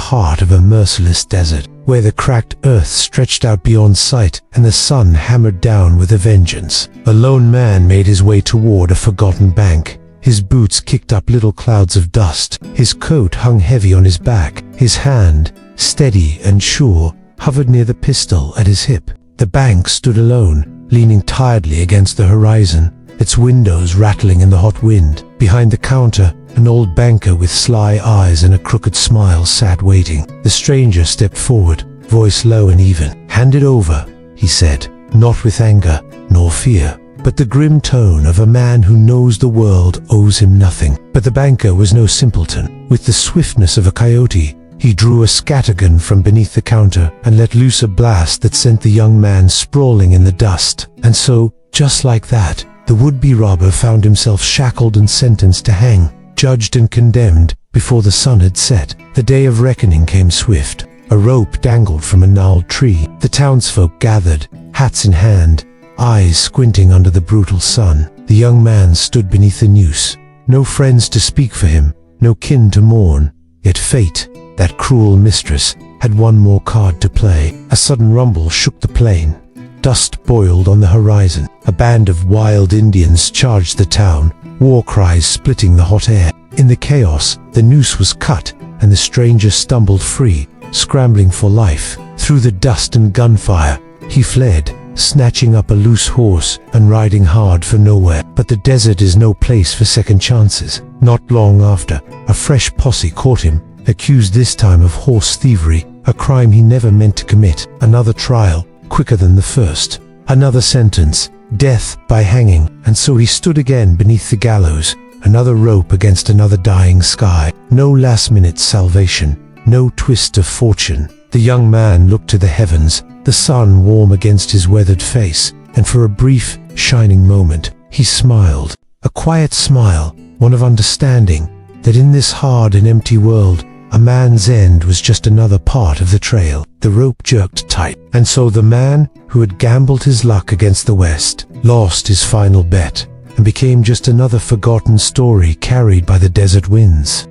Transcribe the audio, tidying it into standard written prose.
heart of a merciless desert, where the cracked earth stretched out beyond sight and the sun hammered down with a vengeance. A lone man made his way toward a forgotten bank. His boots kicked up little clouds of dust. His coat hung heavy on his back. His hand, steady and sure, hovered near the pistol at his hip. The bank stood alone, leaning tiredly against the horizon, its windows rattling in the hot wind. Behind the counter, an old banker with sly eyes and a crooked smile sat waiting. The stranger stepped forward, voice low and even. "Hand it over," he said, not with anger nor fear, but the grim tone of a man who knows the world owes him nothing. But the banker was no simpleton. With the swiftness of a coyote, he drew a scattergun from beneath the counter and let loose a blast that sent the young man sprawling in the dust. And so, just like that, the would-be robber found himself shackled and sentenced to hang, judged and condemned before the sun had set. The day of reckoning came swift. A rope dangled from a gnarled tree. The townsfolk gathered, hats in hand, eyes squinting under the brutal sun. The young man stood beneath the noose. No friends to speak for him, no kin to mourn. Yet fate, that cruel mistress, had one more card to play. A sudden rumble shook the plain. Dust boiled on the horizon. A band of wild Indians charged the town, war cries splitting the hot air. In the chaos, the noose was cut, and the stranger stumbled free, scrambling for life. Through the dust and gunfire, he fled, snatching up a loose horse and riding hard for nowhere. But the desert is no place for second chances. Not long after, a fresh posse caught him, accused this time of horse thievery, a crime he never meant to commit. Another trial, quicker than the first. Another sentence, death by hanging. And so he stood again beneath the gallows, another rope against another dying sky. No last-minute salvation, no twist of fortune. The young man looked to the heavens, the sun warm against his weathered face, and for a brief, shining moment, he smiled. A quiet smile, one of understanding, that in this hard and empty world, a man's end was just another part of the trail. The rope jerked tight, and so the man who had gambled his luck against the West lost his final bet and became just another forgotten story carried by the desert winds.